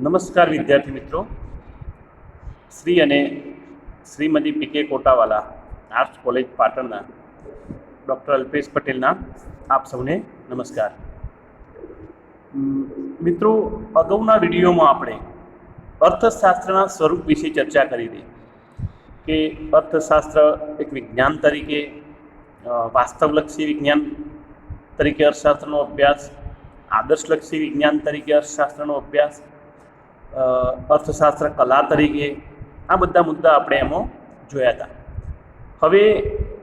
નમસ્કાર વિદ્યાર્થી મિત્રો, શ્રી અને Shrimati PK Kotawala arts college પાટણના ડૉક્ટર અલ્પેશ પટેલના આપ સૌને નમસ્કાર. મિત્રો, અગાઉના વિડીયોમાં આપણે અર્થશાસ્ત્રના સ્વરૂપ વિશે ચર્ચા કરી હતી કે અર્થશાસ્ત્ર એક વિજ્ઞાન તરીકે, વાસ્તવલક્ષી વિજ્ઞાન તરીકે અર્થશાસ્ત્રનો અભ્યાસ, આદર્શલક્ષી વિજ્ઞાન તરીકે અર્થશાસ્ત્રનો અભ્યાસ, અર્થશાસ્ત્ર કલા તરીકે, આ બધા મુદ્દા આપણે એમાં જોયા હતા. હવે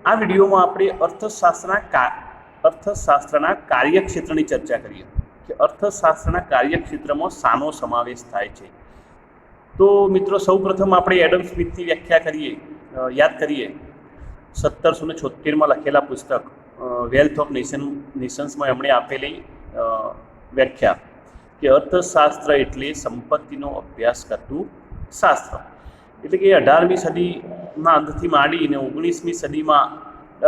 આ વિડીયોમાં આપણે અર્થશાસ્ત્રના કાર્યક્ષેત્રની ચર્ચા કરીએ કે અર્થશાસ્ત્રના કાર્યક્ષેત્રમાં શાનો સમાવેશ થાય છે. તો મિત્રો, સૌપ્રથમ આપણે એડમ સ્મિથની વ્યાખ્યા યાદ કરીએ. 1776માં લખેલા પુસ્તક વેલ્થ ઓફ નેશન્સમાં એમણે આપેલી વ્યાખ્યા કે અર્થશાસ્ત્ર એટલે સંપત્તિનો અભ્યાસ કરતું શાસ્ત્ર. એટલે કે 18મી સદીના અંતથી માંડીને 19મી સદીમાં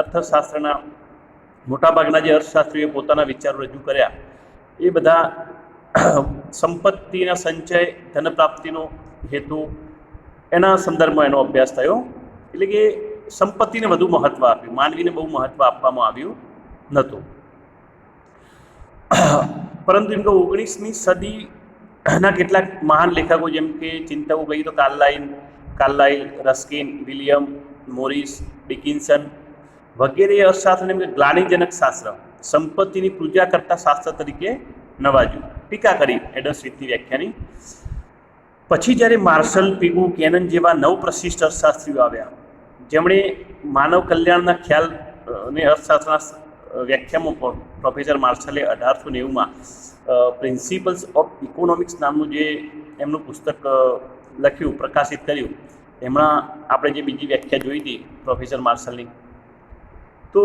અર્થશાસ્ત્રના મોટાભાગના જે અર્થશાસ્ત્રીઓએ પોતાના વિચારો રજૂ કર્યા એ બધા સંપત્તિના સંચય, ધન પ્રાપ્તિનો હેતુ, એના સંદર્ભમાં એનો અભ્યાસ થયો. એટલે કે સંપત્તિને વધુ મહત્ત્વ આપ્યું, માનવીને બહુ મહત્ત્વ આપવામાં આવ્યું નહોતું. પરંતુ એમ કે 19મી સદીના કેટલાક મહાન લેખકો, જેમ કે ચિંતકો કહીએ તો કાર્લાઇલ, રસ્કિન, વિલિયમ મોરિસ, ડિકિન્સન વગેરે અર્થશાસ્ત્રને એમ કે ગ્લાનિજનક શાસ્ત્ર, સંપત્તિની પૂજા કરતા શાસ્ત્ર તરીકે નવાજ્યું, ટીકા કરી એડમ સ્મિથની વ્યાખ્યાની. પછી જ્યારે માર્શલ, પીગુ, કેનન જેવા નવપ્રશિષ્ટ અર્થશાસ્ત્રીઓ આવ્યા, જેમણે માનવ કલ્યાણના ખ્યાલને અર્થશાસ્ત્રના વ્યાખ્યામાં પ્રોફેસર માર્શલે 1890માં પ્રિન્સિપલ્સ ઓફ ઇકોનોમિક્સ નામનું જે એમનું પુસ્તક લખ્યું, પ્રકાશિત કર્યું, એમાં આપણે જે બીજી વ્યાખ્યા જોઈ હતી પ્રોફેસર માર્શલની, તો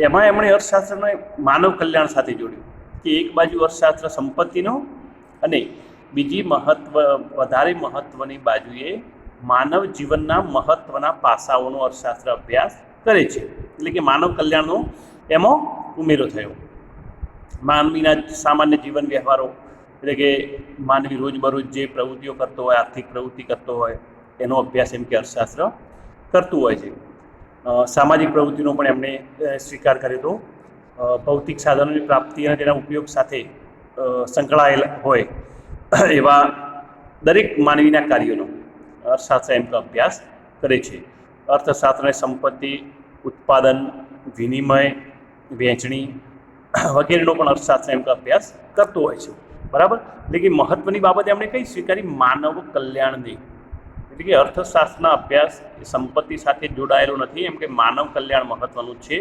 એમાં એમણે અર્થશાસ્ત્રને માનવ કલ્યાણ સાથે જોડ્યું કે એક બાજુ અર્થશાસ્ત્ર સંપત્તિનો અને બીજી વધારે મહત્ત્વની બાજુએ માનવ જીવનના મહત્ત્વના પાસાઓનો અર્થશાસ્ત્ર અભ્યાસ કરે છે. એટલે કે માનવ કલ્યાણનો એમાં ઉમેરો થયો. માનવીના સામાન્ય જીવન વ્યવહારો, એટલે કે માનવી રોજબરોજ જે પ્રવૃત્તિઓ કરતો હોય, આર્થિક પ્રવૃત્તિ કરતો હોય, એનો અભ્યાસ એમ કે અર્થશાસ્ત્ર કરતું હોય છે. સામાજિક પ્રવૃત્તિનો પણ એમણે સ્વીકાર કર્યો હતો. ભૌતિક સાધનોની પ્રાપ્તિ અને તેના ઉપયોગ સાથે સંકળાયેલા હોય એવા દરેક માનવીના કાર્યોનો અર્થશાસ્ત્ર એમ કે અભ્યાસ કરે છે. અર્થશાસ્ત્રને સંપત્તિ, ઉત્પાદન, વિનિમય, વહેંચણી વગેરેનો પણ અર્થશાસ્ત્ર એમ કે અભ્યાસ કરતો હોય છે. બરાબર. એટલે કે મહત્ત્વની બાબત એમણે કઈ સ્વીકારી? માનવ કલ્યાણની. એટલે કે અર્થશાસ્ત્રના અભ્યાસ સંપત્તિ સાથે જોડાયેલો નથી, એમ કે માનવ કલ્યાણ મહત્ત્વનું છે.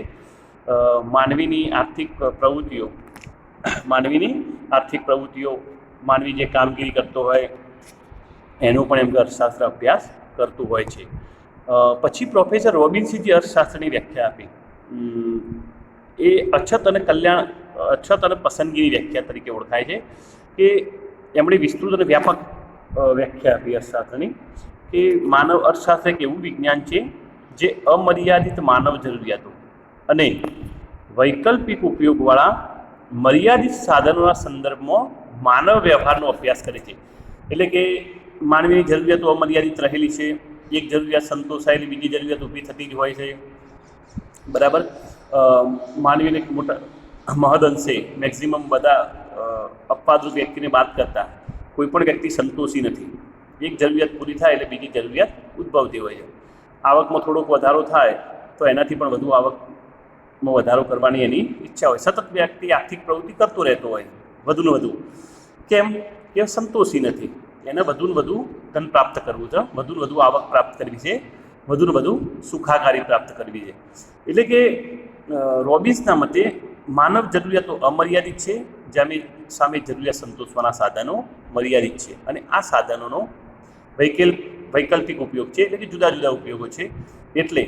માનવીની આર્થિક પ્રવૃત્તિઓ, માનવી જે કામગીરી કરતો હોય એનો પણ એમ કે અર્થશાસ્ત્ર અભ્યાસ કરતું હોય છે. પછી પ્રોફેસર રોબિન્સે જે અર્થશાસ્ત્રની વ્યાખ્યા આપી એ અછત અને પસંદગીની વ્યાખ્યા તરીકે ઓળખાય છે. કે એમણે વિસ્તૃત અને વ્યાપક વ્યાખ્યા આપી અર્થશાસ્ત્રની કે અર્થશાસ્ત્ર એક એવું વિજ્ઞાન છે જે અમર્યાદિત માનવ જરૂરિયાતો અને વૈકલ્પિક ઉપયોગવાળા મર્યાદિત સાધનોના સંદર્ભમાં માનવ વ્યવહારનો અભ્યાસ કરે છે. એટલે કે માનવીની જરૂરિયાતો અમર્યાદિત રહેલી છે, એક જરૂરિયાત સંતોષાયેલી બીજી જરૂરિયાત ઊભી થતી જ હોય છે. બરાબર. માનવીને મહદઅંશે મેક્સિમમ બધા અપવાદરૂપ વ્યક્તિને બાદ કરતા કોઈ પણ વ્યક્તિ સંતોષી નથી. એક જરૂરિયાત પૂરી થાય એટલે બીજી જરૂરિયાત ઉદ્ભવતી હોય છે. આવકમાં થોડોક વધારો થાય તો એનાથી પણ વધુ આવકમાં વધારો કરવાની એની ઈચ્છા હોય. સતત વ્યક્તિ આર્થિક પ્રવૃત્તિ કરતો રહેતો હોય વધુને વધુ. કેમ કે સંતોષી નથી, એને વધુને વધુ ધન પ્રાપ્ત કરવું છે, વધુને વધુ આવક પ્રાપ્ત કરવી છે, વધુને વધુ સુખાકારી પ્રાપ્ત કરવી છે. એટલે કે રોબિન્સના મતે માનવ જરૂરિયાતો અમર્યાદિત છે, જેની સામે જરૂરિયાત સંતોષવાના સાધનો મર્યાદિત છે. અને આ સાધનોનો વૈકલ્પિક ઉપયોગ છે, એટલે કે જુદા જુદા ઉપયોગો છે. એટલે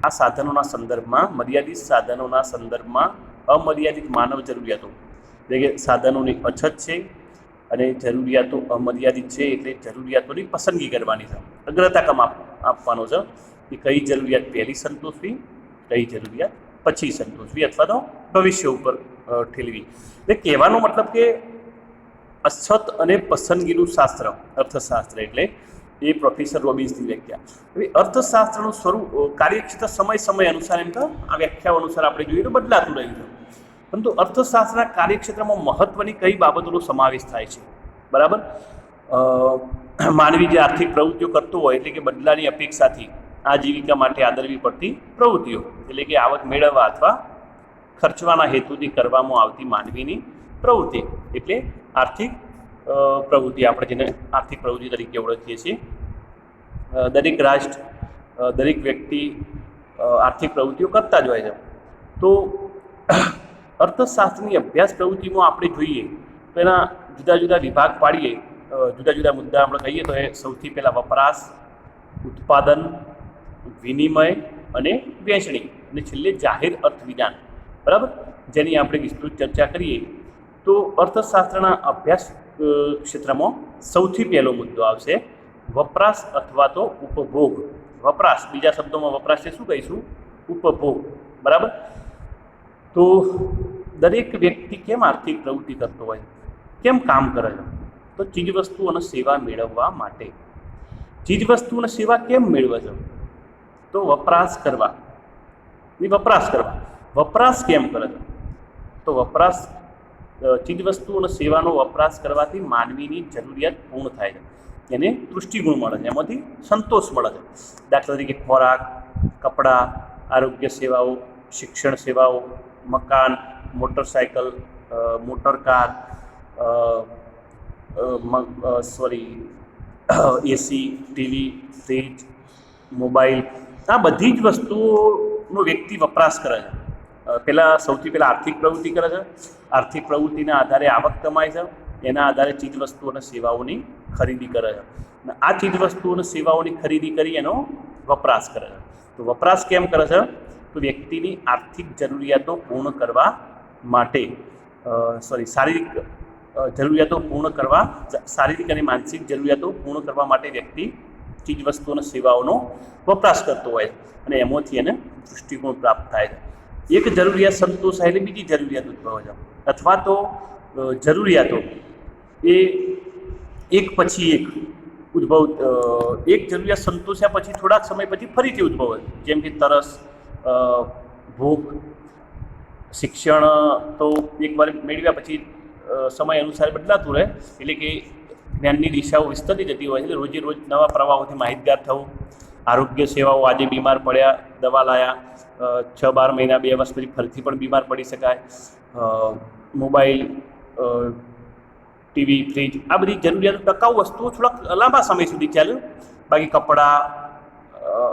આ સાધનોના સંદર્ભમાં, મર્યાદિત સાધનોના સંદર્ભમાં અમર્યાદિત માનવ જરૂરિયાતો, એટલે કે સાધનોની અછત છે અને જરૂરિયાતો અમર્યાદિત છે. એટલે જરૂરિયાતોની પસંદગી કરવાની છે, અગ્રતા આપવાનો છે કે કઈ જરૂરિયાત પહેલી સંતોષવી, કઈ જરૂરિયાત પછી સંતોષવી અથવા તો ભવિષ્ય ઉપર ઠેલવી. એટલે કહેવાનો મતલબ કે અછત અને પસંદગીનું શાસ્ત્ર, અર્થશાસ્ત્ર એટલે એ પ્રોફેસર રોબિન્સની વ્યાખ્યા. હવે અર્થશાસ્ત્રનું સ્વરૂપ કાર્યક્ષેત્ર સમય અનુસાર એમ તો આ વ્યાખ્યાઓ અનુસાર આપણે જોઈએ તો બદલાતું રહ્યું છે. પરંતુ અર્થશાસ્ત્રના કાર્યક્ષેત્રમાં મહત્વની કઈ બાબતોનો સમાવેશ થાય છે? બરાબર, માનવી જે આર્થિક પ્રવૃત્તિઓ કરતો હોય એટલે કે બદલાની અપેક્ષાથી આજીવિકા માટે આદરવી પડતી પ્રવૃત્તિઓ એટલે કે આવક મેળવવા અથવા ખર્ચવાના હેતુથી કરવામાં આવતી માનવીની પ્રવૃત્તિ એટલે આર્થિક પ્રવૃત્તિ, આપણે જેને આર્થિક પ્રવૃત્તિ તરીકે ઓળખીએ છીએ. દરેક રાષ્ટ્ર, દરેક વ્યક્તિ આર્થિક પ્રવૃત્તિઓ કરતા જ હોય છે. તો અર્થશાસ્ત્રની અભ્યાસ પ્રવૃત્તિમાં આપણે જોઈએ તો એના જુદા જુદા વિભાગ પાડીએ, જુદા જુદા મુદ્દા આપણે કહીએ તો એ સૌથી પહેલાં વપરાશ, ઉત્પાદન, વિનિમય અને વહેંચણી, અને છેલ્લે જાહેર અર્થવિધાન. બરાબર, જેની આપણે વિસ્તૃત ચર્ચા કરીએ તો અર્થશાસ્ત્રના અભ્યાસ ક્ષેત્રમાં સૌથી પહેલો મુદ્દો આવશે વપરાશ અથવા તો ઉપભોગ. વપરાશ, બીજા શબ્દોમાં વપરાશને શું કહીશું? ઉપભોગ. બરાબર, તો દરેક વ્યક્તિ કેમ આર્થિક પ્રવૃત્તિ કરતો હોય, કેમ કામ કરે છે? તો ચીજવસ્તુ અને સેવા મેળવવા માટે. ચીજવસ્તુ અને સેવા કેમ મેળવે છે? તો વપરાશ કરવા. વપરાશ કેમ કરે છે? તો વપરાશ, ચીજવસ્તુ અને સેવાનો વપરાશ કરવાથી માનવીની જરૂરિયાત પૂર્ણ થાય છે, એને તૃષ્ટિગુણ મળે છે, એમાંથી સંતોષ મળે છે. દાખલા તરીકે ખોરાક, કપડાં, આરોગ્ય સેવાઓ, શિક્ષણ સેવાઓ, મકાન, મોટરસાયકલ, મોટરકાર, એસી, ટીવી, ફ્રીજ, મોબાઈલ, આ બધી જ વસ્તુઓનો વ્યક્તિ વપરાશ કરે છે. સૌથી પહેલાં આર્થિક પ્રવૃત્તિ કરે છે. આર્થિક પ્રવૃત્તિના આધારે આવક કમાય છે, એના આધારે ચીજવસ્તુ અને સેવાઓની ખરીદી કરે છે. અને આ ચીજવસ્તુ અને સેવાઓની ખરીદી કરી એનો વપરાશ કરે છે. તો વપરાશ કેમ કરે છે? તો વ્યક્તિની આર્થિક જરૂરિયાતો પૂર્ણ કરવા માટે, શારીરિક જરૂરિયાતો પૂર્ણ કરવા, શારીરિક અને માનસિક જરૂરિયાતો પૂર્ણ કરવા માટે વ્યક્તિ ચીજવસ્તુ અને સેવાઓનો વપરાશ કરતો હોય છે, અને એમાંથી એને દૃષ્ટિકોણ પ્રાપ્ત થાય છે. એક જરૂરિયાત સંતોષાય એટલે બીજી જરૂરિયાત ઉદ્ભવે છે, અથવા તો જરૂરિયાતો એ એક પછી એક એક જરૂરિયાત સંતોષ્યા પછી થોડાક સમય પછી ફરીથી ઉદ્ભવે, જેમ કે તરસ, ભૂખ. શિક્ષણ તો એકવાર મેળવ્યા પછી સમય અનુસાર બદલાતું રહે, એટલે કે જ્ઞાનની દિશાઓ વિસ્તરતી જતી હોય છે, એટલે રોજે રોજ નવા પ્રવાહોથી માહિતગાર થવું. આરોગ્ય સેવાઓ, આજે બીમાર પડ્યા, દવા લાયા, 6-12 મહિના, 2 વર્ષ પછી ફરીથી પણ બીમાર પડી શકાય. મોબાઈલ, ટીવી, ફ્રીજ, આ બધી જરૂરિયાતો ટકાઉ વસ્તુઓ થોડાક લાંબા સમય સુધી ચાલે. બાકી કપડાં,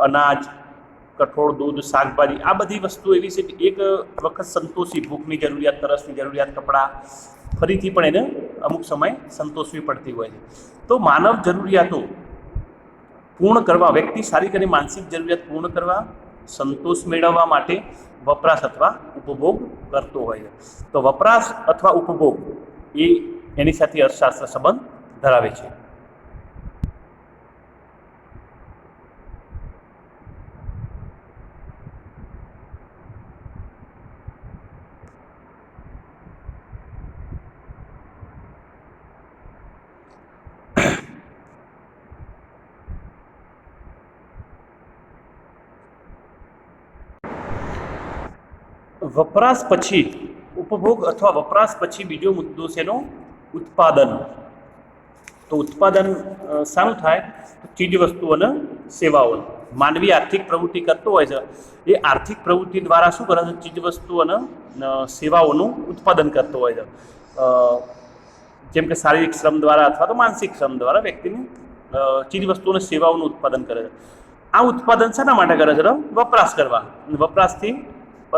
અનાજ, કઠોળ, દૂધ, શાકભાજી, આ બધી વસ્તુ એવી છે કે એક વખત સંતોષી, ભૂખની જરૂરિયાત, તરસની જરૂરિયાત, કપડાં, ફરીથી પણ એને અમુક સમય સંતોષવી પડતી હોય છે. તો માનવ જરૂરિયાતો પૂર્ણ કરવા, વ્યક્તિ શારીરિક અને માનસિક જરૂરિયાત પૂર્ણ કરવા, સંતોષ મેળવવા માટે વપરાશ અથવા ઉપભોગ કરતો હોય છે. તો વપરાશ અથવા ઉપભોગ એની સાથે અર્થશાસ્ત્ર સંબંધ ધરાવે છે. વપરાશ પછી ઉપભોગ અથવા વપરાશ પછી બીજો મુદ્દો છે એનો ઉત્પાદન. તો ઉત્પાદન શાનું થાય? તો ચીજવસ્તુ અને સેવાઓનું. માનવી આર્થિક પ્રવૃત્તિ કરતો હોય છે, એ આર્થિક પ્રવૃત્તિ દ્વારા શું કરે છે? ચીજવસ્તુ અને સેવાઓનું ઉત્પાદન કરતો હોય છે. જેમ કે શારીરિક શ્રમ દ્વારા અથવા તો માનસિક શ્રમ દ્વારા વ્યક્તિની ચીજવસ્તુ અને સેવાઓનું ઉત્પાદન કરે છે. આ ઉત્પાદન શાના માટે કરે છે? વપરાશ કરવા. વપરાશથી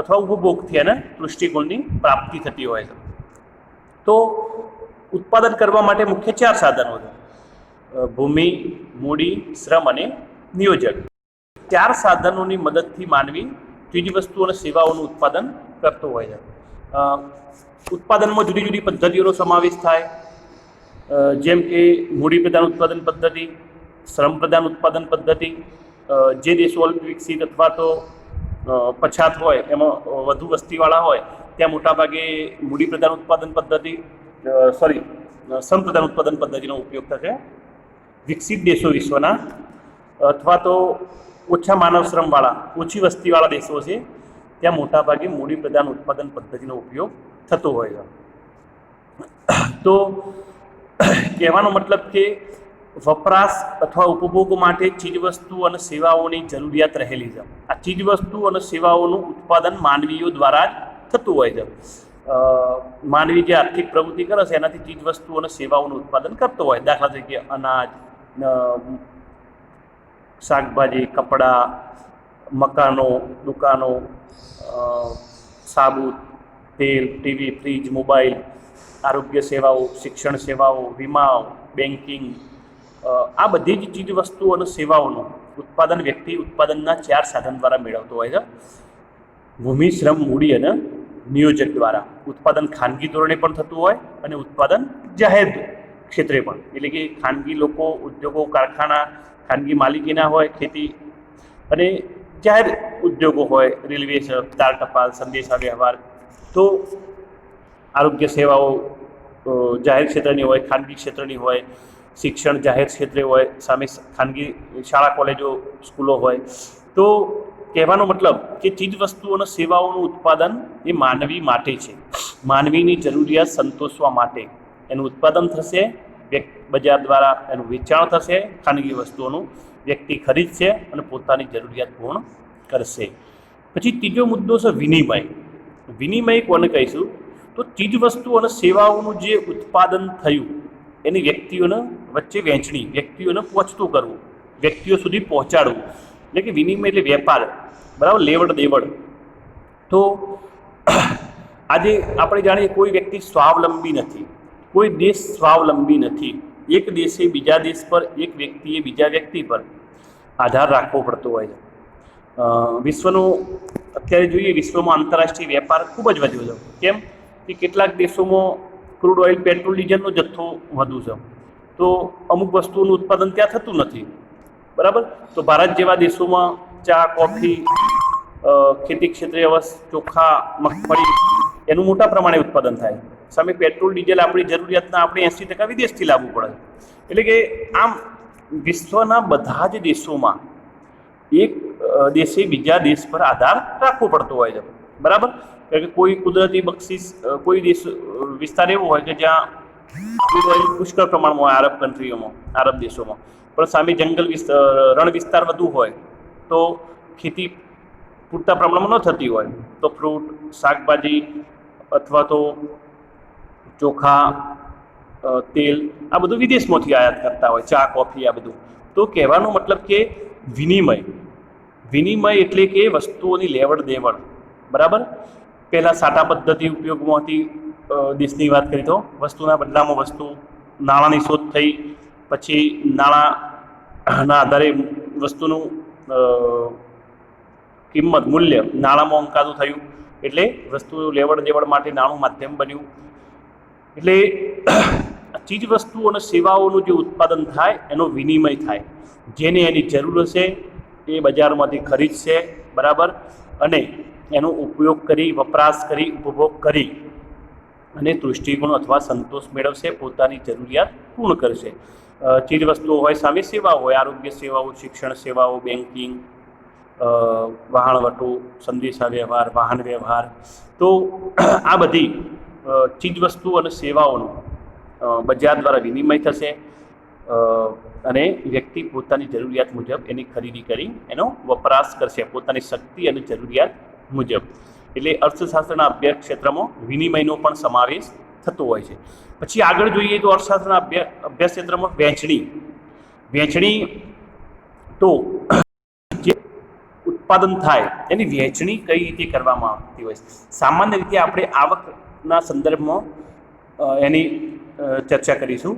અથવા ઉપભોગથી એને દૃષ્ટિકોણની પ્રાપ્તિ થતી હોય છે. તો ઉત્પાદન કરવા માટે મુખ્ય 4 સાધનો છે: ભૂમિ, મૂડી, શ્રમ અને નિયોજક. 4 સાધનોની મદદથી માનવી ચીજવસ્તુ અને સેવાઓનું ઉત્પાદન કરતો હોય છે. ઉત્પાદનમાં જુદી જુદી પદ્ધતિઓનો સમાવેશ થાય, જેમ કે મૂડી પ્રધાન ઉત્પાદન પદ્ધતિ, શ્રમ પ્રધાન ઉત્પાદન પદ્ધતિ. જે દેશો અલ્પ વિકસિત અથવા તો પછાત હોય, એમાં વધુ વસ્તીવાળા હોય, ત્યાં મોટાભાગે મૂડી પ્રધાન ઉત્પાદન પદ્ધતિ, શ્રમ પ્રધાન ઉત્પાદન પદ્ધતિનો ઉપયોગ થશે. વિકસિત દેશો વિશ્વના અથવા તો ઓછા માનવ શ્રમવાળા, ઓછી વસ્તીવાળા દેશો છે ત્યાં મોટાભાગે મૂડી પ્રધાન ઉત્પાદન પદ્ધતિનો ઉપયોગ થતો હોય છે. તો કહેવાનો મતલબ કે વપરાશ અથવા ઉપભોગ માટે ચીજવસ્તુ અને સેવાઓની જરૂરિયાત રહેલી છે. આ ચીજવસ્તુ અને સેવાઓનું ઉત્પાદન માનવીઓ દ્વારા જ થતું હોય છે. માનવી જે આર્થિક પ્રવૃત્તિ કરે છે એનાથી ચીજવસ્તુ અને સેવાઓનું ઉત્પાદન કરતો હોય. દાખલા તરીકે અનાજ, શાકભાજી, કપડાં, મકાનો, દુકાનો, સાબુ, તેલ, ટીવી, ફ્રીજ, મોબાઈલ, આરોગ્ય સેવાઓ, શિક્ષણ સેવાઓ, વીમા, બેન્કિંગ, આ બધી જ ચીજ વસ્તુઓ અને સેવાઓનું ઉત્પાદન વ્યક્તિ ઉત્પાદનના 4 સાધન દ્વારા મેળવતો હોય છે. ભૂમિ, શ્રમ, મૂડી અને નિયોજક દ્વારા. ઉત્પાદન ખાનગી ધોરણે પણ થતું હોય અને ઉત્પાદન જાહેર ક્ષેત્રે પણ, એટલે કે ખાનગી લોકો, ઉદ્યોગો, કારખાના ખાનગી માલિકીના હોય, ખેતી અને જાહેર ઉદ્યોગો હોય, રેલવે, તાર ટપાલ, સંદેશા વ્યવહાર. તો આરોગ્ય સેવાઓ જાહેર ક્ષેત્રની હોય, ખાનગી ક્ષેત્રની હોય. શિક્ષણ જાહેર ક્ષેત્રે હોય, સામે ખાનગી શાળા, કોલેજો, સ્કૂલો હોય. તો કહેવાનો મતલબ કે ચીજવસ્તુઓ અને સેવાઓનું ઉત્પાદન એ માનવી માટે છે. માનવીની જરૂરિયાત સંતોષવા માટે એનું ઉત્પાદન થશે, બજાર દ્વારા એનું વેચાણ થશે, ખાનગી વસ્તુઓનું વ્યક્તિ ખરીદશે અને પોતાની જરૂરિયાત પૂર્ણ કરશે. પછી ત્રીજો મુદ્દો છે વિનિમય. વિનિમય કોને કહીશું? તો ચીજવસ્તુ અને સેવાઓનું જે ઉત્પાદન થયું એની વ્યક્તિઓને વચ્ચે વહેંચણી, વ્યક્તિઓને પહોંચતું કરવું, વ્યક્તિઓ સુધી પહોંચાડવું, એટલે કે વિનિમય એટલે વેપાર, બરાબર, લેવડ દેવડ. તો આજે આપણે જાણીએ કોઈ વ્યક્તિ સ્વાવલંબી નથી, કોઈ દેશ સ્વાવલંબી નથી. એક દેશે બીજા દેશ પર, એક વ્યક્તિએ બીજા વ્યક્તિ પર આધાર રાખવો પડતો હોય છે. વિશ્વનો અત્યારે જોઈએ, વિશ્વમાં આંતરરાષ્ટ્રીય વેપાર ખૂબ જ વધ્યો છે. કેમ કે કેટલાક દેશોમાં ક્રૂડ ઓઇલ, પેટ્રોલ, ડીઝલનો જથ્થો વધુ છે, તો અમુક વસ્તુઓનું ઉત્પાદન ત્યાં થતું નથી, બરાબર. તો ભારત જેવા દેશોમાં ચા, કોફી, ખેતી ક્ષેત્રે ચોખા, મગફળી એનું મોટા પ્રમાણે ઉત્પાદન થાય. સામે પેટ્રોલ, ડીઝલ આપણી જરૂરિયાતના આપણે 80% વિદેશથી લાવવું પડે. એટલે કે આમ વિશ્વના બધા જ દેશોમાં એક દેશે બીજા દેશ પર આધાર રાખવો પડતો હોય છે, બરાબર. કારણ કે કોઈ કુદરતી બક્ષિસ, કોઈ દેશ વિસ્તાર એવો હોય કે જ્યાં ક્રૂડ ઓઇલ પુષ્કળ પ્રમાણમાં હોય, આરબ કન્ટ્રીઓમાં, આરબ દેશોમાં, પણ સામે જંગલ રણ વિસ્તાર વધુ હોય તો ખેતી પૂરતા પ્રમાણમાં ન થતી હોય, તો ફ્રૂટ, શાકભાજી અથવા તો ચોખા, તેલ, આ બધું વિદેશમાંથી આયાત કરતા હોય, ચા, કોફી, આ બધું. તો કહેવાનો મતલબ કે વિનિમય એટલે કે વસ્તુઓની લેવડ દેવડ, બરાબર. પહેલાં સાટા પદ્ધતિ ઉપયોગમાં હતી, દેશની વાત કરી તો વસ્તુના બદલામાં વસ્તુ, નાણાંની શોધ થઈ, પછી નાણાંના આધારે વસ્તુનું કિંમત, મૂલ્ય નાણાંમાં અંકાતું થયું, એટલે વસ્તુ લેવડ દેવડ માટે નાણું માધ્યમ બન્યું. એટલે ચીજ વસ્તુઓ અને સેવાઓનું જે ઉત્પાદન થાય એનો વિનિમય થાય. જેને એની જરૂર હશે એ બજારમાંથી ખરીદશે, બરાબર, અને એનો ઉપયોગ કરી, વપરાશ કરી, ઉપભોગ કરી અને તૃષ્ટિગુણ અથવા સંતોષ મેળવશે, પોતાની જરૂરિયાત પૂર્ણ કરશે. ચીજ વસ્તુઓ હોય, સામે સેવાઓ હોય, આરોગ્ય સેવાઓ, શિક્ષણ સેવાઓ, બેન્કિંગ, વહાણવટો, સંદેશા વ્યવહાર, વાહન વ્યવહાર. તો આ બધી ચીજ વસ્તુઓ અને સેવાઓનું બજાર દ્વારા વિનિમય થશે અને વ્યક્તિ પોતાની જરૂરિયાત મુજબ એની ખરીદી કરી એનો વપરાશ કરશે, પોતાની શક્તિ અને જરૂરિયાત મુજબ. એટલે અર્થશાસ્ત્રના અભ્યાસ ક્ષેત્રમાં વિનિમયનો પણ સમાવેશ થતો હોય છે. પછી આગળ જોઈએ તો અર્થશાસ્ત્રના અભ્યાસ ક્ષેત્રમાં વહેંચણી. તો જે ઉત્પાદન થાય એની વહેંચણી કઈ રીતે કરવામાં આવતી હોય છે? સામાન્ય રીતે આપણે આવકના સંદર્ભમાં એની ચર્ચા કરીશું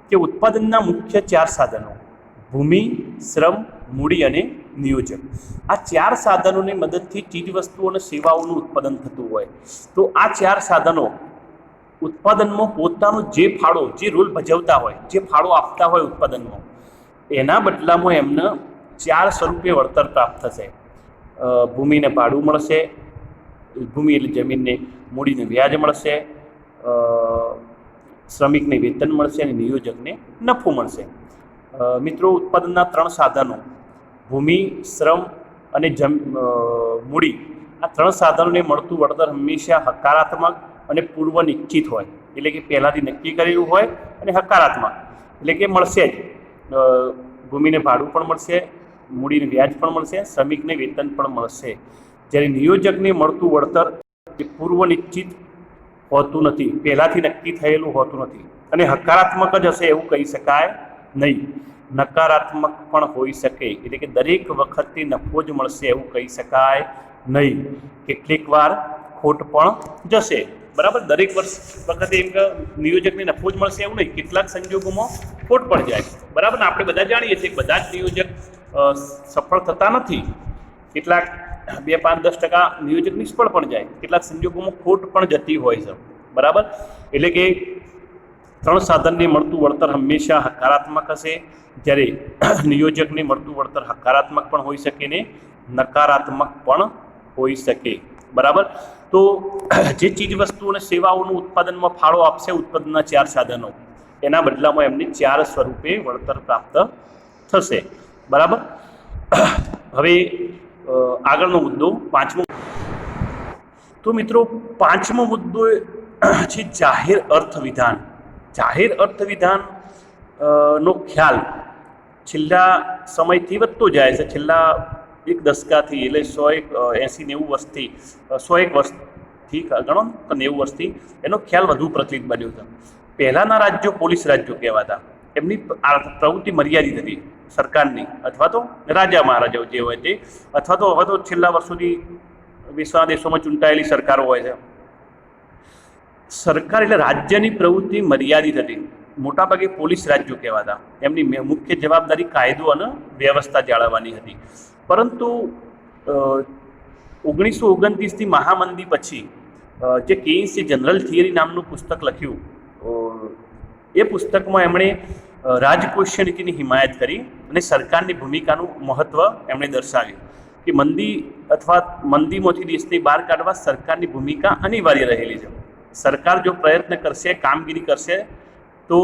કે ઉત્પાદનના મુખ્ય 4 સાધનો ભૂમિ, શ્રમ, મૂડી અને નિયોજક. આ 4 સાધનોની મદદથી ચીજવસ્તુઓ અને સેવાઓનું ઉત્પાદન થતું હોય. તો આ 4 સાધનો ઉત્પાદનમાં પોતાનો જે ફાળો, જે રોલ ભજવતા હોય, જે ફાળો આપતા હોય ઉત્પાદનમાં, એના બદલામાં એમને 4 સ્વરૂપે વળતર પ્રાપ્ત થશે. ભૂમિને ભાડું મળશે, ભૂમિ એટલે જમીનને, મૂડીને વ્યાજ મળશે, શ્રમિકને વેતન મળશે અને નિયોજકને નફો મળશે. મિત્રો, ઉત્પાદનના 3 સાધનો ભૂમિ, શ્રમ અને મૂડી, આ 3 સાધનોને મળતું વળતર હંમેશા હકારાત્મક અને પૂર્વ નિશ્ચિત હોય, એટલે કે પહેલાંથી નક્કી કરેલું હોય અને હકારાત્મક, એટલે કે મળશે જ. ભૂમિને ભાડું પણ મળશે, મૂડીને વ્યાજ પણ મળશે, શ્રમિકને વેતન પણ મળશે. જ્યારે નિયોજકને મળતું વળતર એ પૂર્વ નિશ્ચિત હોતું નથી, પહેલાંથી નક્કી થયેલું હોતું નથી અને હકારાત્મક જ હશે એવું કહી શકાય નહીં. નકારાત્મક પણ હોઈ શકે, એટલે કે દરેક વખતે નફો જ મળશે એવું કહી શકાય નહીં. કેટલીક વાર ખોટ પણ જશે. બરાબર, દરેક વખતે એમ કે નિયોજકને નફો જ મળશે એવું નહીં, કેટલાક સંજોગોમાં ખોટ પણ જાય. બરાબર ને, આપણે બધા જાણીએ છીએ કે બધા જ નિયોજક સફળ થતા નથી. કેટલાક 2, 5, 10% નિયોજક નિષ્ફળ પણ જાય, કેટલાક સંજોગોમાં ખોટ પણ જતી હોય છે. બરાબર, એટલે કે 3 સાધનને મળતું વળતર હંમેશા હકારાત્મક હશે, જ્યારે નિયોજકને મળતું વળતર હકારાત્મક પણ હોઈ શકે ને નકારાત્મક પણ હોઈ શકે. બરાબર, તો જે ચીજ વસ્તુ અને સેવાઓનું ઉત્પાદનમાં ફાળો આપશે ઉત્પાદનના 4 સાધનો, એના બદલામાં એમને 4 સ્વરૂપે વળતર પ્રાપ્ત થશે. બરાબર, હવે આગળનો મુદ્દો 5મો. તો મિત્રો, 5મો મુદ્દો છે જાહેર અર્થવિધાન. જાહેર અર્થવિધાન નો ખ્યાલ છેલ્લા સમયથી વધતો જાય છે. છેલ્લા 1 દશકાથી, એટલે 80-90 વર્ષથી, 101 વર્ષથી ગણો તો 90 વર્ષથી એનો ખ્યાલ વધુ પ્રચલિત બન્યો છે. પહેલાંના રાજ્યો પોલીસ રાજ્યો કહેવાતા, એમની પ્રવૃત્તિ મર્યાદિત હતી સરકારની, અથવા તો રાજા મહારાજાઓ જે હોય તે, અથવા તો હવે તો છેલ્લા વર્ષોથી વિશ્વના દેશોમાં ચૂંટાયેલી સરકારો હોય છે. સરકાર એટલે રાજ્યની પ્રવૃત્તિ મર્યાદિત હતી. મોટાભાગે પોલીસ રાજ્યો કહેવાતા, એમની મુખ્ય જવાબદારી કાયદો અને વ્યવસ્થા જાળવવાની હતી. પરંતુ 1929થી મહામંદી પછી જે કેઇન્સે જનરલ થિયરી નામનું પુસ્તક લખ્યું, એ પુસ્તકમાં એમણે રાજકોષીય નીતિની હિમાયત કરી અને સરકારની ભૂમિકાનું મહત્ત્વ એમણે દર્શાવ્યું કે મંદી અથવા મંદીમાંથી દેશને બહાર કાઢવા સરકારની ભૂમિકા અનિવાર્ય રહેલી છે. સરકાર જો પ્રયત્ન કરશે, કામગીરી કરશે, તો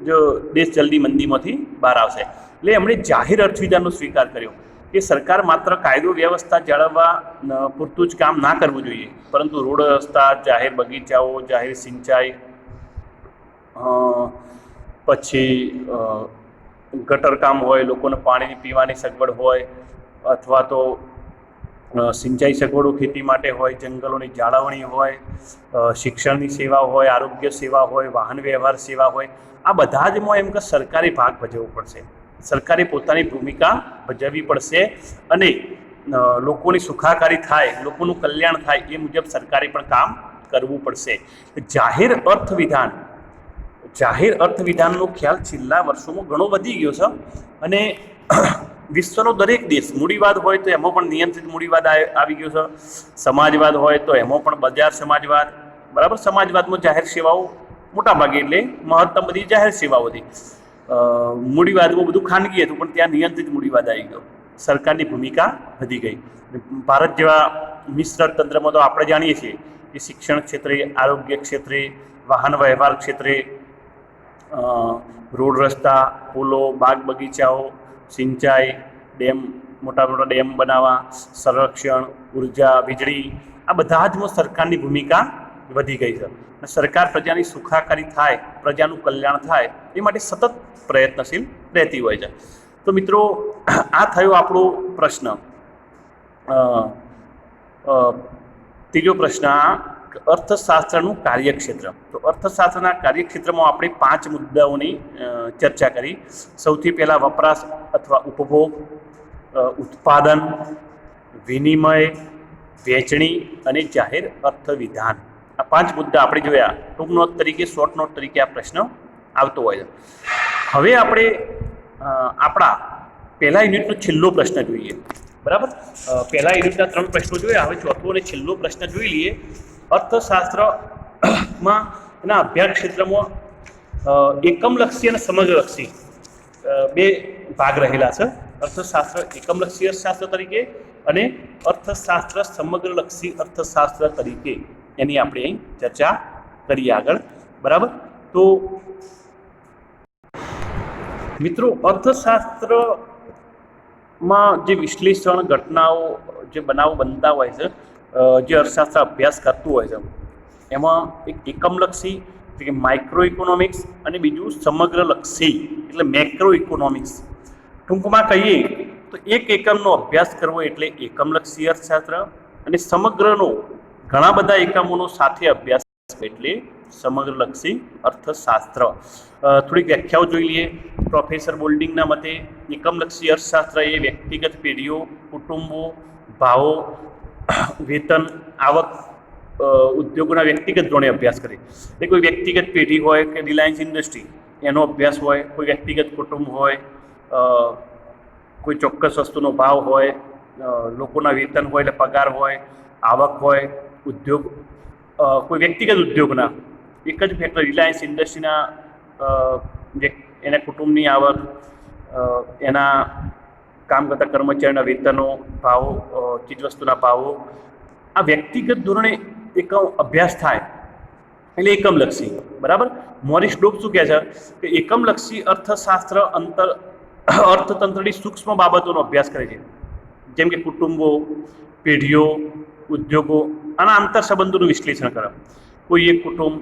જો દેશ જલ્દી મંદીમાંથી બહાર આવશે. એટલે એમણે જાહેર અર્થવિધાનનો સ્વીકાર કર્યો કે સરકાર માત્ર કાયદો વ્યવસ્થા જાળવવા પૂરતું જ કામ ના કરવું જોઈએ, પરંતુ રોડ રસ્તા, જાહેર બગીચાઓ, જાહેર સિંચાઈ, પછી ગટર કામ હોય, લોકોને પાણીની પીવાની સગવડ હોય, અથવા તો સિંચાઈ સગવડો ખેતી માટે હોય, જંગલોની જાળવણી હોય, શિક્ષણની સેવા હોય, આરોગ્ય સેવા હોય, વાહન વ્યવહાર સેવા હોય, આ બધા જમાં એમ કે સરકારે ભાગ ભજવવો પડશે. સરકારે પોતાની ભૂમિકા ભજવવી પડશે અને લોકોની સુખાકારી થાય, લોકોનું કલ્યાણ થાય એ મુજબ સરકારે પણ કામ કરવું પડશે. જાહેર અર્થવિધાનનો ખ્યાલ છેલ્લા વર્ષોમાં ઘણો વધી ગયો છે અને વિશ્વનો દરેક દેશ, મૂડીવાદ હોય તો એમાં પણ નિયંત્રિત મૂડીવાદ આવી ગયો છે, સમાજવાદ હોય તો એમાં પણ બજાર સમાજવાદ. બરાબર, સમાજવાદમાં જાહેર સેવાઓ મોટાભાગે, એટલે મહત્તમ બધી જાહેર સેવાઓ હતી. મૂડીવાદમાં બધું ખાનગી હતું, પણ ત્યાં નિયંત્રિત મૂડીવાદ આવી ગયો, સરકારની ભૂમિકા વધી ગઈ. ભારત જેવા મિશ્ર તંત્રમાં તો આપણે જાણીએ છીએ કે શિક્ષણ ક્ષેત્રે, આરોગ્ય ક્ષેત્રે, વાહન વ્યવહાર ક્ષેત્રે, રોડ રસ્તા, પુલો, બાગ બગીચાઓ, સિંચાઈ, ડેમ, મોટા મોટા ડેમ બનાવવા, સંરક્ષણ, ઉર્જા, વીજળી, આ બધા જમાં સરકારની ભૂમિકા વધી ગઈ છે. સરકાર પ્રજાની સુખાકારી થાય, પ્રજાનું કલ્યાણ થાય એ માટે સતત પ્રયત્નશીલ રહેતી હોય છે. તો મિત્રો, આ થયો આપણો પ્રશ્ન. ત્રીજો પ્રશ્ન, અર્થશાસ્ત્રનું કાર્યક્ષેત્ર. તો અર્થશાસ્ત્રના કાર્યક્ષેત્રમાં આપણે 5 મુદ્દાઓની ચર્ચા કરી. સૌથી પહેલાં વપરાશ અથવા ઉપભોગ, ઉત્પાદન, વિનિમય, વહેંચણી અને જાહેર અર્થવિધાન. આ 5 મુદ્દા આપણે જોયા. ટૂંક નોટ તરીકે, શોર્ટ નોટ તરીકે આ પ્રશ્ન આવતો હોય છે. હવે આપણે આપણા પહેલા યુનિટનો છેલ્લો પ્રશ્ન જોઈએ. બરાબર, પહેલા યુનિટના 3 પ્રશ્નો જોયા, હવે ચોથો અને છેલ્લો પ્રશ્ન જોઈ લઈએ. અર્થશાસ્ત્રમાં એના અભ્યાસ ક્ષેત્રમાં એકમલક્ષી અને સમગ્રલક્ષી 2 ભાગ રહેલા છે. અર્થશાસ્ત્ર એકમલક્ષી અર્થશાસ્ત્ર તરીકે અને અર્થશાસ્ત્ર સમગ્રલક્ષી અર્થશાસ્ત્ર તરીકે, એની આપણે અહીં ચર્ચા કરીએ આગળ. બરાબર, તો મિત્રો અર્થશાસ્ત્રમાં જે વિશ્લેષણ ઘટનાઓ જે બનાવો બનતા હોય છે, જે અર્થશાસ્ત્ર અભ્યાસ કરતું હોય છે, એમાં એક એકમલક્ષી એટલે કે માઇક્રો ઇકોનોમિક્સ અને બીજું સમગ્રલક્ષી એટલે મેક્રો ઇકોનોમિક્સ. ટૂંકમાં કહીએ તો એક એકમનો અભ્યાસ કરવો એટલે એકમલક્ષી અર્થશાસ્ત્ર અને સમગ્રનો ઘણા બધા એકમોનો સાથે અભ્યાસ એટલે સમગ્રલક્ષી અર્થશાસ્ત્ર. થોડીક વ્યાખ્યાઓ જોઈ લઈએ. પ્રોફેસર બોલ્ડિંગના મતે એકમલક્ષી અર્થશાસ્ત્ર એ વ્યક્તિગત પેઢીઓ, કુટુંબો, ભાવો, વેતન, આવક, ઉદ્યોગોના વ્યક્તિગત ધોરણે અભ્યાસ કરે. એટલે કોઈ વ્યક્તિગત પેઢી હોય કે રિલાયન્સ ઇન્ડસ્ટ્રી એનો અભ્યાસ હોય, કોઈ વ્યક્તિગત કુટુંબ હોય, કોઈ ચોક્કસ વસ્તુનો ભાવ હોય, લોકોના વેતન હોય એટલે પગાર હોય, આવક હોય, ઉદ્યોગ, કોઈ વ્યક્તિગત ઉદ્યોગના એક જ ફેક્ટર રિલાયન્સ ઇન્ડસ્ટ્રીના એના કુટુંબની આવક, એના કામ કરતા કર્મચારીના વેતનો, ભાવો, ચીજવસ્તુના ભાવો, આ વ્યક્તિગત ધોરણે એક અભ્યાસ થાય એટલે એકમલક્ષી. બરાબર. મોરિસ ડોબ શું કહે છે કે એકમલક્ષી અર્થશાસ્ત્ર અર્થતંત્રની સૂક્ષ્મ બાબતોનો અભ્યાસ કરે છે, જેમ કે કુટુંબો, પેઢીઓ, ઉદ્યોગો આના આંતર સંબંધોનું વિશ્લેષણ કરે. કોઈ એક કુટુંબ,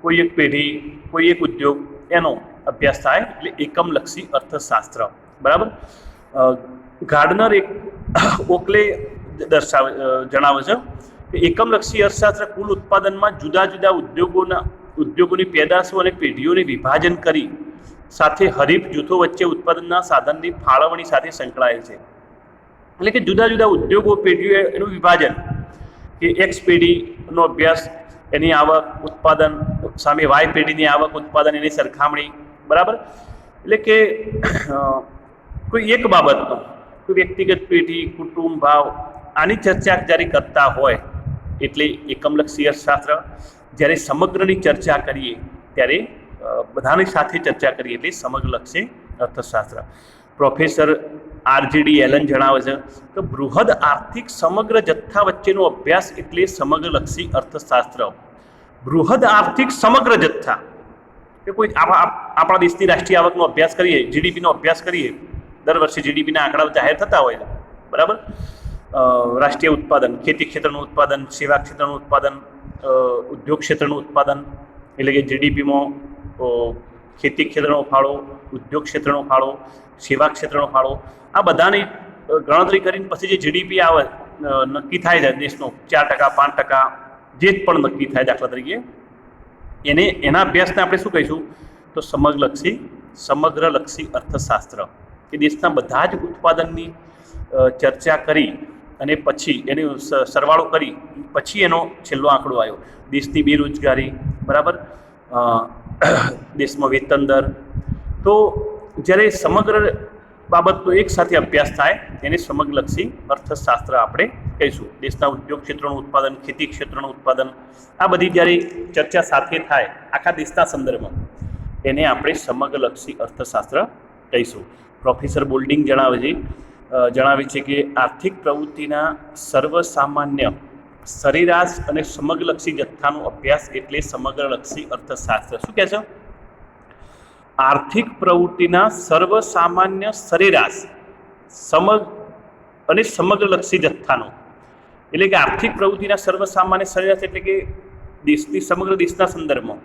કોઈ એક પેઢી, કોઈ એક ઉદ્યોગ એનો અભ્યાસ થાય એટલે એકમલક્ષી અર્થશાસ્ત્ર. બરાબર. ગાર્ડનર ઓકલે જણાવે છે કે એકમલક્ષી અર્થશાસ્ત્ર કુલ ઉત્પાદનમાં જુદા જુદા ઉદ્યોગોની પેદાશો અને પેઢીઓને વિભાજન કરી સાથે હરીફ જૂથો વચ્ચે ઉત્પાદનના સાધનની ફાળવણી સાથે સંકળાયેલ છે. એટલે કે જુદા જુદા ઉદ્યોગો, પેઢીઓ એનું વિભાજન, કે એક્સ પેઢીનો અભ્યાસ, એની આવક, ઉત્પાદન સામે વાય પેઢીની આવક, ઉત્પાદન, એની સરખામણી. બરાબર. એટલે કે કોઈ એક બાબતનો, કોઈ વ્યક્તિગત પેઢી, કુટુંબ, ભાવ આની ચર્ચા જ્યારે કરતા હોય એટલે એકમલક્ષી અર્થશાસ્ત્ર. જ્યારે સમગ્રની ચર્ચા કરીએ ત્યારે બધાની સાથે ચર્ચા કરીએ એટલે સમગ્રલક્ષી અર્થશાસ્ત્ર. પ્રોફેસર RGD એલન જણાવે છે કે બૃહદ આર્થિક સમગ્ર જથ્થા વચ્ચેનો અભ્યાસ એટલે સમગ્રલક્ષી અર્થશાસ્ત્ર. બૃહદ આર્થિક સમગ્ર જથ્થા કે કોઈ આપણા દેશની રાષ્ટ્રીય આવકનો અભ્યાસ કરીએ, જીડીપીનો અભ્યાસ કરીએ, દર વર્ષે જીડીપીના આંકડાઓ જાહેર થતા હોય છે. બરાબર. રાષ્ટ્રીય ઉત્પાદન, ખેતી ક્ષેત્રનું ઉત્પાદન, સેવા ક્ષેત્રનું ઉત્પાદન, ઉદ્યોગ ક્ષેત્રનું ઉત્પાદન, એટલે કે જીડીપીમાં ખેતી ક્ષેત્રનો ફાળો, ઉદ્યોગ ક્ષેત્રનો ફાળો, સેવા ક્ષેત્રનો ફાળો, આ બધાની ગણતરી કરીને પછી જે જીડીપી આવે નક્કી થાય છે દેશનો 4%, 5%, જે પણ નક્કી થાય દાખલા તરીકે, એના અભ્યાસને આપણે શું કહીશું તો સમગ્રલક્ષી અર્થશાસ્ત્ર. કે દેશના બધા જ ઉત્પાદનની ચર્ચા કરી અને પછી એનો સરવાળો કરી પછી એનો છેલ્લો આંકડો આવ્યો. દેશની બેરોજગારી, બરાબર, દેશમાં વેતન દર. તો જ્યારે સમગ્ર બાબતનો એક સાથે અભ્યાસ થાય એને સમગ્રલક્ષી અર્થશાસ્ત્ર આપણે કહીશું. દેશના ઉદ્યોગ ક્ષેત્રનું ઉત્પાદન, ખેતી ક્ષેત્રનું ઉત્પાદન, આ બધી જ્યારે ચર્ચા સાથે થાય આખા દેશના સંદર્ભમાં એને આપણે સમગ્રલક્ષી અર્થશાસ્ત્ર કહીશું. પ્રોફેસર બોલ્ડિંગ જણાવે છે કે આર્થિક પ્રવૃત્તિના સર્વસામાન્ય સરેરાશ અને સમગ્રલક્ષી જથ્થાનો અભ્યાસ એટલે સમગ્રલક્ષી અર્થશાસ્ત્ર. શું કહે છે? આર્થિક પ્રવૃત્તિના સર્વસામાન્ય સરેરાશ અને સમગ્રલક્ષી જથ્થાનો, એટલે કે આર્થિક પ્રવૃત્તિના સર્વસામાન્ય સરેરાશ એટલે કે સમગ્ર દેશના સંદર્ભમાં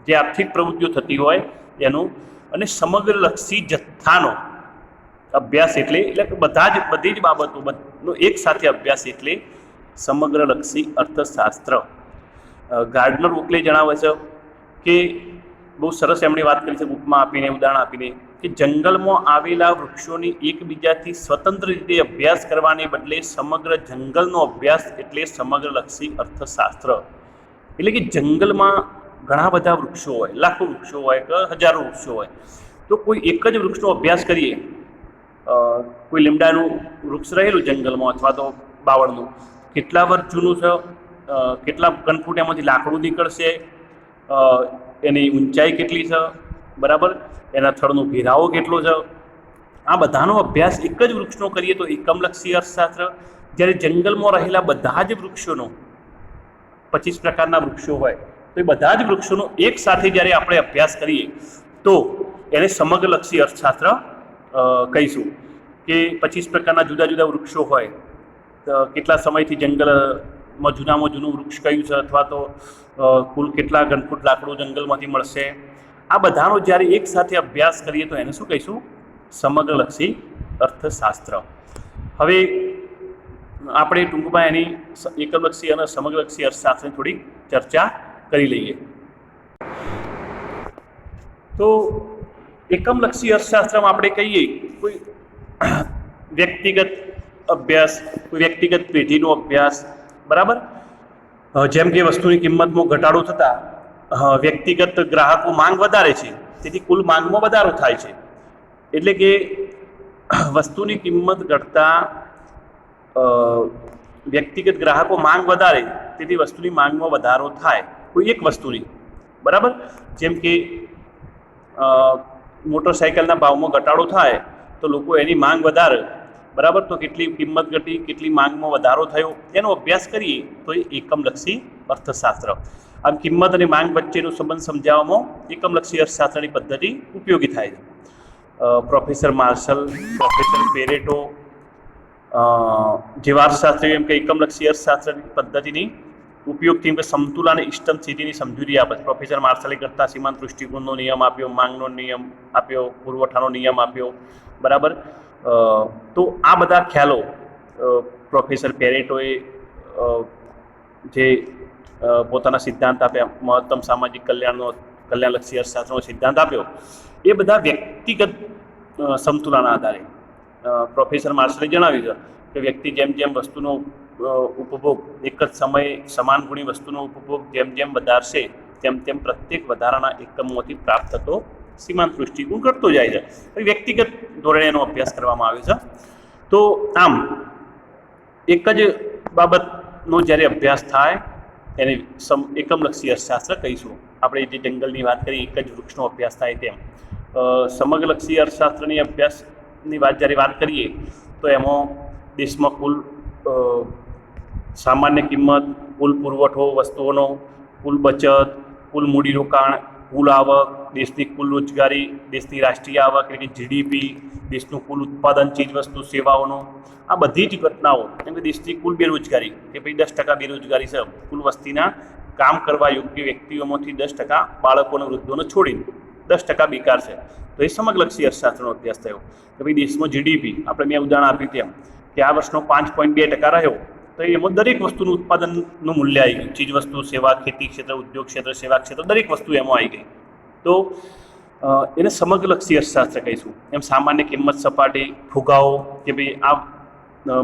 જે આર્થિક પ્રવૃત્તિઓ થતી હોય એનું, અને સમગ્રલક્ષી જથ્થાનો અભ્યાસ એટલે બધી જ બાબતોનો એક સાથે અભ્યાસ એટલે સમગ્રલક્ષી અર્થશાસ્ત્ર. ગાર્ડનર ઓકલે જણાવે છે કે બહુ સરસ એમણે વાત કરી છે બુકમાં આપીને, ઉદાહરણ આપીને, કે જંગલમાં આવેલા વૃક્ષોની એકબીજાથી સ્વતંત્ર રીતે અભ્યાસ કરવાને બદલે સમગ્ર જંગલનો અભ્યાસ એટલે સમગ્રલક્ષી અર્થશાસ્ત્ર. એટલે કે જંગલમાં ઘણા બધા વૃક્ષો હોય, લાખો વૃક્ષો હોય કે હજારો વૃક્ષો હોય, તો કોઈ એક જ વૃક્ષનો અભ્યાસ કરીએ, કોઈ લીમડાનું વૃક્ષ રહેલું જંગલમાં અથવા તો બાવળનું, કેટલા વર્ષ જૂનું છે, કેટલા કનફૂટ એમાંથી લાકડું નીકળશે, એની ઊંચાઈ કેટલી છે, બરાબર, એના થડનો ઘેરાવો કેટલો છે, આ બધાનો અભ્યાસ એક જ વૃક્ષનો કરીએ તો એકમલક્ષી અર્થશાસ્ત્ર. જ્યારે જંગલમાં રહેલા બધા જ વૃક્ષોનો 25 પ્રકારના વૃક્ષો હોય તો એ બધા જ વૃક્ષોનો એક સાથે જ્યારે આપણે અભ્યાસ કરીએ તો એને સમગ્રલક્ષી અર્થશાસ્ત્ર કહીશું. કે 25 પ્રકારના જુદા જુદા વૃક્ષો હોય, કેટલા સમયથી જંગલમાં જૂનામાં જૂનું વૃક્ષ કયું છે, અથવા તો કુલ કેટલા ઘનફૂટ લાકડું જંગલમાંથી મળશે, આ બધાનો જ્યારે એક સાથે અભ્યાસ કરીએ તો એને શું કહીશું? સમગ્રલક્ષી અર્થશાસ્ત્ર. હવે આપણે ટૂંકમાં એની એકમલક્ષી અને સમગ્રલક્ષી અર્થશાસ્ત્રની થોડી ચર્ચા કરી લઈએ. તો એકમલક્ષી અર્થશાસ્ત્રમાં આપણે કહીએ કોઈ વ્યક્તિગત અભ્યાસ, કોઈ વ્યક્તિગત પેઢીનો અભ્યાસ, બરાબર. જેમ કે વસ્તુની કિંમતમાં ઘટાડો થતાં વ્યક્તિગત ગ્રાહકો માંગ વધારે છે, તેથી કુલ માંગમાં વધારો થાય છે. એટલે કે વસ્તુની કિંમત ઘટતા વ્યક્તિગત ગ્રાહકો માંગ વધારે, તેથી વસ્તુની માંગમાં વધારો થાય કોઈ એક વસ્તુની, બરાબર. જેમ કે મોટરસાઇકલના ભાવમાં ઘટાડો થાય તો લોકો એની માંગ વધારે, બરાબર. તો કેટલી કિંમત ઘટી, કેટલી માંગમાં વધારો થયો, એનો અભ્યાસ કરીએ તો એ એકમલક્ષી અર્થશાસ્ત્ર. આમ કિંમત અને માંગ વચ્ચેનો સંબંધ સમજાવવામાં એકમલક્ષી અર્થશાસ્ત્રની પદ્ધતિ ઉપયોગી થાય છે. પ્રોફેસર માર્શલ, પ્રોફેસર પેરેટો જેવા અર્થશાસ્ત્રીઓ એમ કે એકમલક્ષી અર્થશાસ્ત્રની પદ્ધતિની ઉપયોગથી સમતુલા અને ઇષ્ટમ સ્થિતિની સમજૂતી આપે છે. પ્રોફેસર માર્શલે કરતા સીમાંત દૃષ્ટિકોણનો નિયમ આપ્યો, માંગનો નિયમ આપ્યો, પુરવઠાનો નિયમ આપ્યો, બરાબર. તો આ બધા ખ્યાલો પ્રોફેસર પેરેટોએ જે પોતાના સિદ્ધાંત આપ્યા, મહત્તમ સામાજિક કલ્યાણલક્ષી અર્થશાસ્ત્રનો સિદ્ધાંત આપ્યો, એ બધા વ્યક્તિગત સમતુલાના આધારે પ્રોફેસર માર્શલે જણાવ્યું છે કે વ્યક્તિ જેમ જેમ વસ્તુનો ઉપભોગ એક જ સમયે સમાન ગુણી વસ્તુનો ઉપભોગ જેમ જેમ વધારશે તેમ તેમ પ્રત્યેક વધારાના એકમોથી પ્રાપ્ત થતો સીમાંત દૃષ્ટિકોણ ઘટતો જાય છે. વ્યક્તિગત ધોરણે એનો અભ્યાસ કરવામાં આવે છે. તો આમ એક જ બાબતનો જ્યારે અભ્યાસ થાય એને એકમલક્ષી અર્થશાસ્ત્ર કહીશું. આપણે જે જંગલની વાત કરી, એક જ વૃક્ષનો અભ્યાસ થાય તેમ સમગ્રલક્ષી અર્થશાસ્ત્રની અભ્યાસની જ્યારે વાત કરીએ તો એમાં દેશમાં કુલ સામાન્ય કિંમત, કુલ પુરવઠો વસ્તુઓનો, કુલ બચત, કુલ મૂડીરોકાણ, કુલ આવક, દેશની કુલ રોજગારી, દેશની રાષ્ટ્રીય આવક એટલે કે જીડીપી, દેશનું કુલ ઉત્પાદન ચીજવસ્તુ સેવાઓનો, આ બધી જ ઘટનાઓ, કેમ કે દેશની કુલ બેરોજગારી કે ભાઈ 10% બેરોજગારી છે, કુલ વસ્તીના કામ કરવા યોગ્ય વ્યક્તિઓમાંથી 10% બાળકો અને વૃદ્ધોને છોડીને 10% બેકાર છે. તો એ સમગ્રલક્ષી અર્થશાસ્ત્રનો અભ્યાસ થયો કે ભાઈ દેશમાં જીડીપી, આપણે મેં ઉદાહરણ આપ્યું તેમ કે આ વર્ષનો 5.2% રહ્યો, તો એમાં દરેક વસ્તુનું ઉત્પાદનનું મૂલ્ય આવી ગયું. ચીજવસ્તુ, સેવા, ખેતી ક્ષેત્ર, ઉદ્યોગ ક્ષેત્ર, સેવા ક્ષેત્ર, દરેક વસ્તુ એમાં આવી ગઈ. તો એને સમગ્રલક્ષી અર્થશાસ્ત્ર કહીશું. એમ સામાન્ય કિંમત સપાટી, ફુગાવો કે ભાઈ આ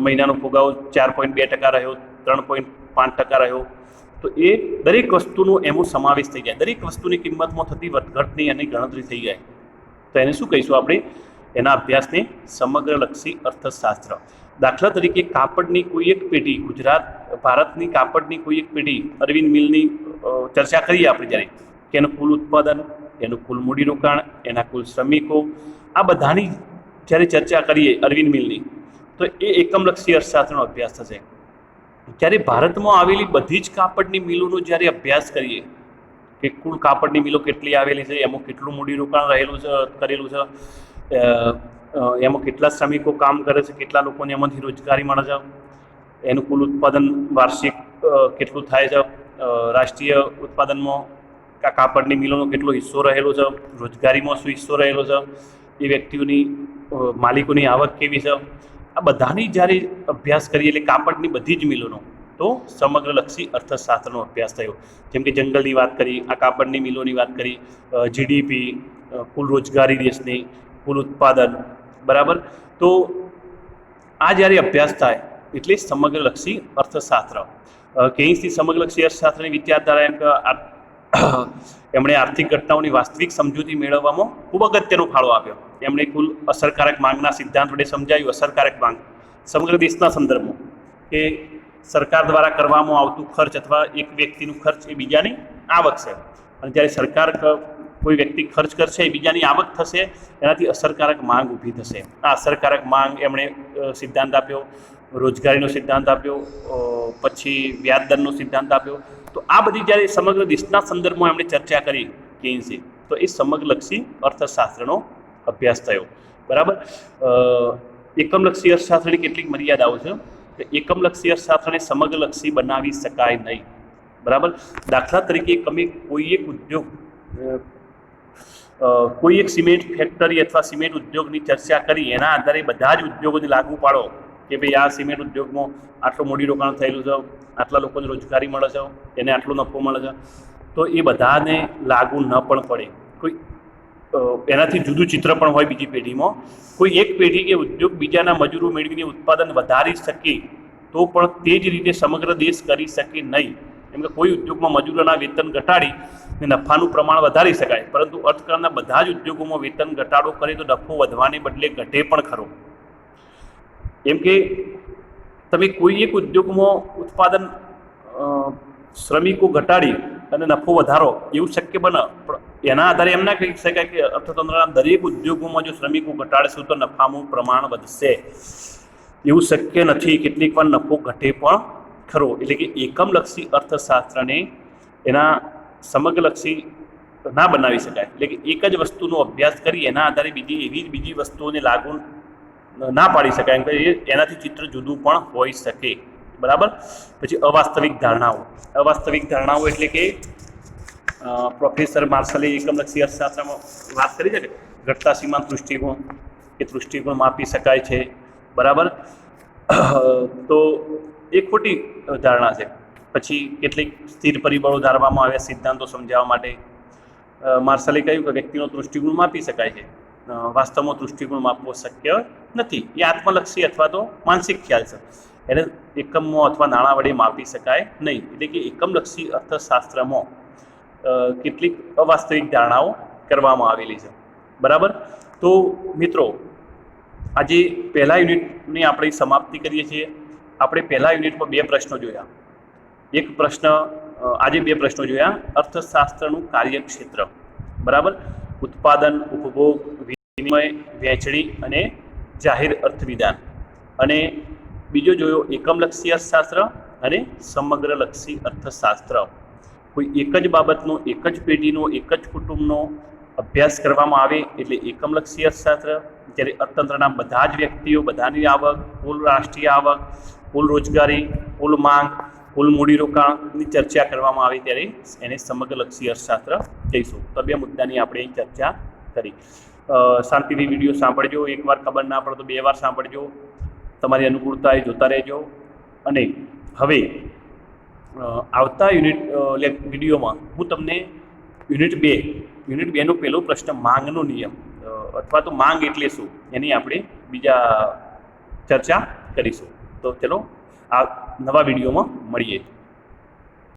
મહિનાનો ફુગાવો 4.2% રહ્યો, 3.5% રહ્યો, તો એ દરેક વસ્તુનો એમાં સમાવેશ થઈ જાય. દરેક વસ્તુની કિંમતમાં થતી વધઘટની એની ગણતરી થઈ જાય. તો એને શું કહીશું આપણે? એના અભ્યાસને સમગ્રલક્ષી અર્થશાસ્ત્ર. દાખલા તરીકે કાપડની કોઈ એક પેઢી, ભારતની કાપડની કોઈ એક પેઢી, અરવિંદ મિલની ચર્ચા કરીએ આપણે જ્યારે, કે એનું કુલ ઉત્પાદન, એનું કુલ મૂડીરોકાણ, એના કુલ શ્રમિકો, આ બધાની જ્યારે ચર્ચા કરીએ અરવિંદ મિલની, તો એ એકમલક્ષી અર્થશાસ્ત્રનો અભ્યાસ થશે. જ્યારે ભારતમાં આવેલી બધી જ કાપડની મિલોનો જ્યારે અભ્યાસ કરીએ કે કુલ કાપડની મિલો કેટલી આવેલી છે, એમાં કેટલું મૂડીરોકાણ કરેલું છે, એમાં કેટલા શ્રમિકો કામ કરે છે, કેટલા લોકોને એમાંથી રોજગારી મળે છે, એનું કુલ ઉત્પાદન વાર્ષિક કેટલું થાય છે, રાષ્ટ્રીય ઉત્પાદનમાં કાપડની મિલોનો કેટલો હિસ્સો રહેલો છે, રોજગારીમાં શું હિસ્સો રહેલો છે, એ વ્યક્તિઓની માલિકોની આવક કેવી છે, આ બધાની જ્યારે અભ્યાસ કરીએ એટલે કાપડની બધી જ મિલોનો, તો સમગ્રલક્ષી અર્થશાસ્ત્રનો અભ્યાસ થયો. જેમ કે જંગલની વાત કરી, આ કાપડની મિલોની વાત કરી, જીડીપી, કુલ રોજગારી દેશની, કુલ ઉત્પાદન, બરાબર. તો આ જ્યારે અભ્યાસ થાય એટલે સમગ્રલક્ષી અર્થશાસ્ત્ર. કેઈન્સની સમગ્રલક્ષી અર્થશાસ્ત્રની વિચારધારા એમ કે એમણે આર્થિક ઘટનાઓની વાસ્તવિક સમજૂતી મેળવવામાં ખૂબ અગત્યનો ફાળો આપ્યો. એમણે કુલ અસરકારક માંગના સિદ્ધાંત વડે સમજાવ્યું અસરકારક માંગ સમગ્ર દેશના સંદર્ભમાં, કે સરકાર દ્વારા કરવામાં આવતું ખર્ચ અથવા એક વ્યક્તિનું ખર્ચ એ બીજાની આવક છે, અને જ્યારે સરકાર કોઈ વ્યક્તિ ખર્ચ કરશે એ બીજાની આવક થશે, એનાથી અસરકારક માંગ ઊભી થશે. આ અસરકારક માંગ એમણે સિદ્ધાંત આપ્યો, રોજગારીનો સિદ્ધાંત આપ્યો, પછી વ્યાજ દરનો સિદ્ધાંત આપ્યો. તો આ બધી જ્યારે સમગ્ર દેશના સંદર્ભમાં એમણે ચર્ચા કરી કેન્સે, તો એ સમગ્રલક્ષી અર્થશાસ્ત્રનો અભ્યાસ થયો. બરાબર. એકમલક્ષી અર્થશાસ્ત્રની કેટલીક મર્યાદાઓ છે કે એકમલક્ષી અર્થશાસ્ત્રને સમગ્રલક્ષી બનાવી શકાય નહીં. બરાબર. દાખલા તરીકે તમે કોઈ એક ઉદ્યોગ, કોઈ એક સિમેન્ટ ફેક્ટરી અથવા સિમેન્ટ ઉદ્યોગની ચર્ચા કરી, એના આધારે બધા જ ઉદ્યોગોને લાગુ પાડો કે ભાઈ આ સિમેન્ટ ઉદ્યોગમાં આટલું મૂડીરોકાણ થયેલું છે, આટલા લોકોને રોજગારી મળે છે, એને આટલો નફો મળે છે, તો એ બધાને લાગુ ન પણ પડે. કોઈ એનાથી જુદું ચિત્ર પણ હોય બીજી પેઢીમાં. કોઈ એક પેઢી કે ઉદ્યોગ બીજાના મજૂરો મેળવીને ઉત્પાદન વધારી શકે તો પણ તે જ રીતે સમગ્ર દેશ કરી શકે નહીં. કેમ કે કોઈ ઉદ્યોગમાં મજૂરોના વેતન ઘટાડી ને નફાનું પ્રમાણ વધારી શકાય, પરંતુ અર્થકાળના બધા જ ઉદ્યોગોમાં વેતન ઘટાડો કરે તો નફો વધવાને બદલે ઘટે પણ ખરો. એમ કે તમે કોઈ એક ઉદ્યોગમાં ઉત્પાદન શ્રમિકો ઘટાડી અને નફો વધારો એવું શક્ય બને, પણ એના આધારે એમ ના કહી શકાય કે અર્થતંત્રના દરેક ઉદ્યોગોમાં જો શ્રમિકો ઘટાડશે તો નફાનું પ્રમાણ વધશે. એવું શક્ય નથી. કેટલીક વાર નફો ઘટે પણ ખરો. એટલે કે એકમલક્ષી અર્થશાસ્ત્રને એના સમગ્રલક્ષી ના બનાવી શકાય. એટલે કે એક જ વસ્તુનો અભ્યાસ કરી એના આધારે બીજી વસ્તુઓને લાગુ ના પાડી શકાય, એમ કે એનાથી ચિત્ર જુદું પણ હોઈ શકે. બરાબર. પછી અવાસ્તવિક ધારણાઓ. અવાસ્તવિક ધારણાઓ એટલે કે પ્રોફેસર માર્શલે એકમલક્ષી અર્થશાસ્ત્રમાં વાત કરી છે કે ઘટતા સીમાંત દૃષ્ટિકોણ, એ દૃષ્ટિકોણ માપી શકાય છે. બરાબર. તો એ ખોટી ધારણા છે. પછી કેટલીક સ્થિર પરિબળો ધારવામાં આવ્યા સિદ્ધાંતો સમજાવવા માટે. માર્શલે કહ્યું કે વ્યક્તિનો દૃષ્ટિકોણ માપી શકાય છે, વાસ્તવમાં દૃષ્ટિકોણ માપવો શક્ય નથી. એ આત્મલક્ષી અથવા તો માનસિક ખ્યાલ છે, એને એકમો અથવા નાણાં વડે માપી શકાય નહીં. એટલે કે એકમલક્ષી અર્થશાસ્ત્રમાં કેટલીક અવાસ્તવિક ધારણાઓ કરવામાં આવેલી છે. બરાબર. તો મિત્રો, આજે પહેલા યુનિટની આપણે સમાપ્તિ કરીએ છીએ. આપણે પહેલા યુનિટમાં 2 પ્રશ્નો જોયા. એક પ્રશ્ન, આજે 2 પ્રશ્નો જોયા. અર્થશાસ્ત્રનું કાર્યક્ષેત્ર. બરાબર. ઉત્પાદન, ઉપભોગ, વિનિમય, વહેંચણી અને જાહેર અર્થવિધાન. અને બીજો જોયો એકમલક્ષી અર્થશાસ્ત્ર અને સમગ્રલક્ષી અર્થશાસ્ત્ર. કોઈ એક જ બાબતનો, એક જ પેઢીનો, એક જ કુટુંબનો અભ્યાસ કરવામાં આવે એટલે એકમલક્ષી અર્થશાસ્ત્ર. જ્યારે અર્થતંત્રના બધા જ વ્યક્તિઓ, બધાની આવક, કુલ રાષ્ટ્રીય આવક, કુલ રોજગારી, કુલ માંગ, કુલ મૂડીરોકાણની ચર્ચા કરવામાં આવે ત્યારે એને સમગ્રલક્ષી અર્થશાસ્ત્ર કહીશું. તો 2 મુદ્દાની આપણે અહીં ચર્ચા કરી. શાંતિથી વિડીયો સાંભળજો. એકવાર ખબર ના પડે તો 2 વાર સાંભળજો. તમારી અનુકૂળતાએ જોતા રહેજો. અને હવે આવતા વિડીયોમાં હું તમને યુનિટ 2નો પહેલો પ્રશ્ન માંગનો નિયમ અથવા તો માંગ એટલે શું એની આપણે બીજા ચર્ચા કરીશું. તો ચલો આ નવા વિડીયોમાં મળીએ.